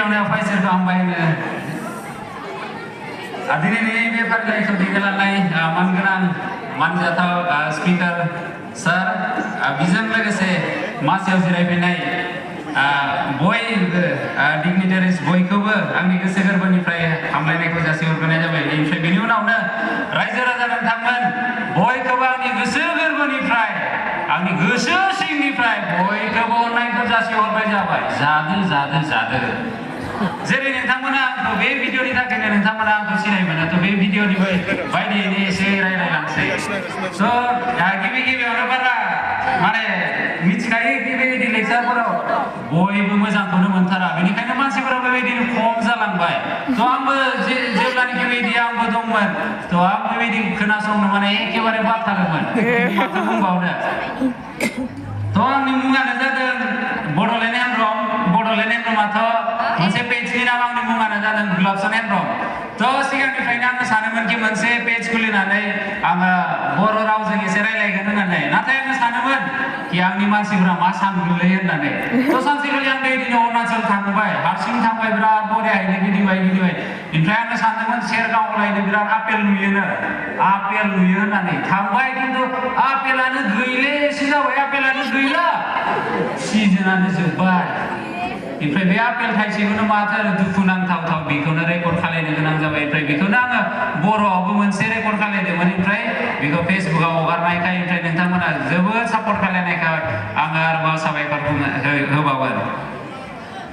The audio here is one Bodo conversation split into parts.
गिबियावनो फाइसारखौ हामबायनो दिनैनि बे फारिलाइखौ दैदेनलांनाय मानगोनां मानजाथाव स्पिकार सार बेजों लोगोसे मासियाव जिरायफैनाय बयबो डिगनिटारिस बयखौबो आंनि गोसो गोरबोनिफ्राय हामलायनायखौ जासिहरग्रोनाय जाबाय। बेनिफ्राय बेनि उनावनो रायजो राजा नोंथांमोन बयखौबो आंनि गोसो गोरबोनिफ्राय आंनि गोसो सिंनिफ्राय बयखौबो अननायखौ जासिहरनाय जाबाय। जादो जेरै नोंथांमोना आंखौ बे भिडिअनि थाखायनो नोंथांमोना आंखौ सिनाय मोनो थ' बे भिडिअनि बायदियैनो एसे रायलायलांसै। थ' गिबियावनो बारा माने मिथिखायो कि बेबायदि लेक्सारफोराव बयबो मोजांखौनो मोनथारा, बेनिखायनो मानसिफोरा बेबायदिनो खम जालांबाय। थ' आंबो जेब्लानिखि बेबायदि आंबो दंमोन थ' आं बेबायदि खोनासंनो माने एखेबारे बाथारोमोन माथो बुंबावनो। थ' आंनि मुङानो जादों बड'लेण्ड हेमब्रम। बड'लेण्ड हेमब्रमाथ' मोनसे पेजनि नाम, आंनि मुङानो जादों गुलाबसान हेमब्रम। थ' सिगांनिफ्रायनो आङो सानोमोन कि मोनसे पेज खुलिनानै आङो बर' रावजों एसे रायलायगोन होननानै, नाथाय आङो सानोमोन कि आंनि मानसिफोरा मा सानगोनलै होननानै। थ' सानसेखालि आं बेबायदिनो अरुणाचल थांबाय, हारसिं थांबाय, बिराद बरियाहैनो गिदिंबाय। ओमफ्राय आङो सानदोंमोन सेरगावआव लायनो बिराद आपेल नुयो होननानै थांबाय, खिन्थु आपेलानो गैलेसो जाबाय, आपेलानो गैला, सिजोनानो जोब्बाय। ओमफ्राय बे आपेल थाइसेखौनो माथो दुखु नांथाव बेखौनो रेकर्ड खालामनो गोनां जाबाय। ओमफ्राय बेखौनो आङो बर'आवबो मोनसे रेकर्ड खालामदोंमोन, ओमफ्राय बेखौ फेसबुकाव हगारनायखाय ओमफ्राय नोंथांमोना जोबोद सापर्ट खालामनायखाय आङो आरोबाव साबायखर होबावगोन।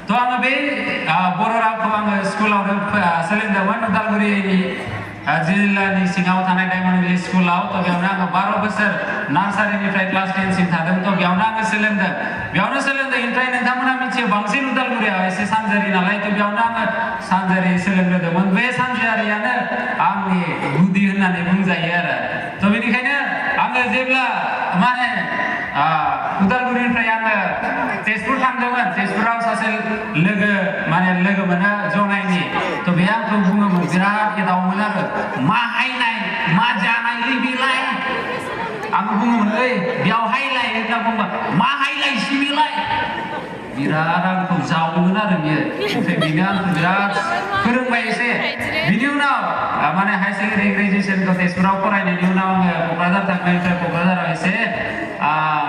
थ' आङो बे बर' रावखौ आङो स्कुलावनो सोलोंदोंमोन, उदालगुरिनि जिल्लानि सिङाव थानाय डायमन्ड इंलिश स्कुलाव। थ' बेयावनो आङो 12 बोसोर नार्सारिनिफ्राय क्लास 10 सिम थादों। थ' बेयावनो आङो सोलोंदों। ओमफ्राय नोंथांमोना मिथियो बांसिन उदालगुरियाव एसे सानजारि नालाय, थ' बेयावनो आङो सानजारि सोलोंग्रोदोंमोन। बे सानजारियानो आंनि गुदि होननानै बुंजायो आरो। थ' बेनिखायनो आङो जेब्ला माने उदालगुरिनिफ्राय आङो तेजपुर थांदोंमोन, तेजपुराव सासे लोगो मोनो जनायनि। थ' बे आंखौ बुङोमोन, बिराद एदावोमोन आरो, मा हायनाय मा जानायलै बेलाय। आं बुङोमोन, ओइ बेयाव हायलाय होनना बुंबा मा हायलायसै बेलाय, बिराद आंखौ जावोमोन आरो बियो। ओमफ्राय बेनो आंखौ बिराद फोरोंबाय एसे। बिनि उनाव माने हायार सेकेन्डारि ग्रेजुवेसनखौ तेजपुराव फरायनायनि उनाव आङो क'क्राझार थांबाय। ओमफ्राय क'क्राझाराव एसे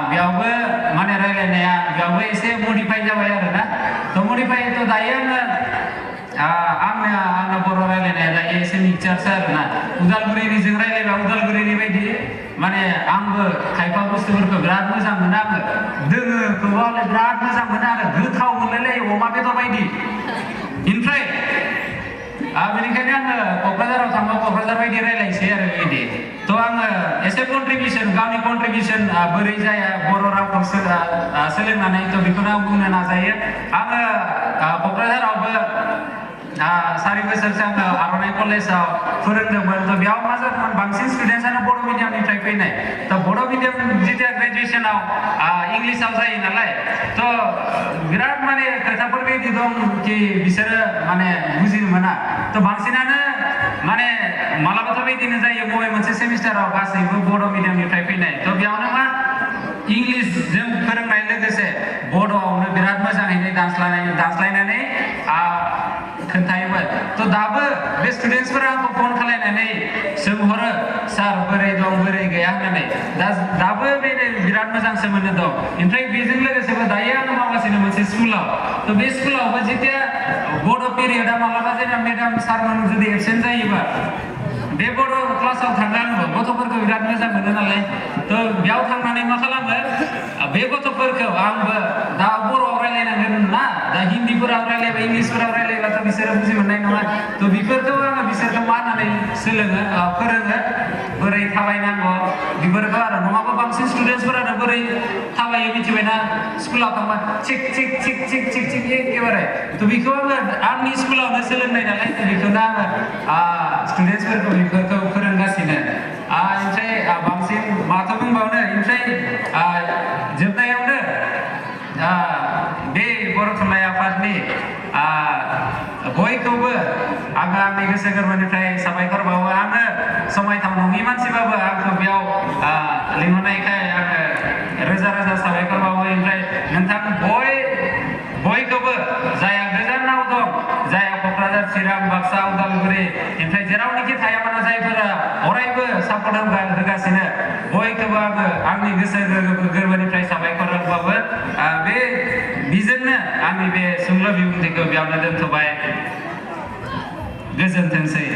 बेयावबो माने रायलायनाया बेयावबो एसे मडिफाइ जाबाय आरो ना। थ' मडिफाइ थ' दायो आंनो बर' रायलायनाया दायो एसे मिक्सचारसो आरो ना। उदालगुरिनिजों रायलायबा उदालगुरिनि बायदि माने आंबो खायफा बुस्थुफोरखौ बिराद मोजां मोनो। आङो दोङोखौ बिराद मोजां मोनो आरो गोथाव मोनलायलायो अमा बेदर बायदि। ओमफ्राय बेनिखायनो आङो क'क्राझाराव थांबा क'क्राझार बायदि रायलायसै आरो बेबायदि। थ' आङो एसे गावनि कन्ट्रिबिउसन बोरै जाया बर' रावखौ सोलोंनानै, थ' बेखौनो आं बुंनो नाजायो। आङो क'क्राझारावबो 4 बोसोरसो आङो आर'नाइ कलेजाव फोरोंदोंमोन। थ' बेयाव मा जादोंमोन, बांसिन स्टुडेन्टसानो बर' मिडियामनिफ्राय फैनाय। थ' बर' मिडियाम जिथिया ग्रेजुवेसनाव इंलिसाव जायो नालाय, थ' बिराद माने खोथाफोर बेबायदि दं कि बिसोरो माने बुजिनो मोना। थ' बांसिनानो माने मालाबाथ' बेबायदिनो जायो, बबे मोनसे सेमिस्टाराव गासैबो बर' मिडियामनिफ्राय फैनाय। थ' बेयावनो मा इंलिसजों फोरोंनाय लोगोसे बड'आवनो बिराद मोजाङैनो दानस्लायनानै खोन्थायोमोन। थ' दाबो बे स्टुडेन्टसफोरा आंखौ फन खालायनानै सोंहरो, सार बोरै दं बोरै गैया होननानै। दाबो बे बिराद मोजां सोमोन्दो दं। ओमफ्राय बेजों लोगोसेबो दायो आङो मावगासिनो मोनसे स्कुलाव। थ' बे स्कुलावबो जेथिया बड' पिरियडआ मालाबा जेनेबा मेडाम सारमोन जुदि एबसेन्ट जायोबा बे बड' क्लासाव थाङो आंबो, गथ'फोरखौ बिराद मोजां मोनो नालाय। थ' बेयाव थांनानै मा खालामो, बे गथ'फोरखौ आंबो दा बर'आव रायलायनांगोन ना, दा हिन्दीफोराव रायलायबा इंलिसफोराव रायलायबाथ' बिसोरो बुजि मोननाय नङा। थ' बेफोरखौ आङो बिसोरखौ मा होननानै फोरोङो, बोरै थाबायनांगौ बेफोरखौ आरो। नङाबा बांसिन स्टुडेन्टसफोरानो बोरै थाबायो मिथिबायना, स्कुलाव थांबा चिक चिक चिक चिक चिक चिक एखेबारे। थ' बेखौ आङो आंनि स्कुलावनो सोलोंनाय नालाय, बेखौनो आङो स्टुडेन्टसफोरखौ बेफोरखौ फोरोंगासिनो। ओमफ्राय बांसिन माथो बुंबावनो, ओमफ्राय जोबनायावनो बे बर' थुनलाइ आफादनि बयखौबो आङो आंनि गोसो गोरबोनिफ्राय साबायखर बावो। आङो समायथाव नङि मानसिबाबो आंखौ बेयाव लिंहरनायखाय आङो रोजा साबायखर बावो। ओमफ्राय नोंथां बयखौबो जायहा गोजानाव दं चिरां बाक्सा उदालगुरि ओमफ्राय जेरावनोखि थाया मानो जायफोरा अरायबो सापर्ट होगासिनो बयखौबो आङो आंनि गोसो गोरबोनिफ्राय साबायखर होबावो बे बिजोंनो आंनि बे सुंद' बिबुंथिखौ बेयावनो दोनथ'बाय गोजोनथोंसै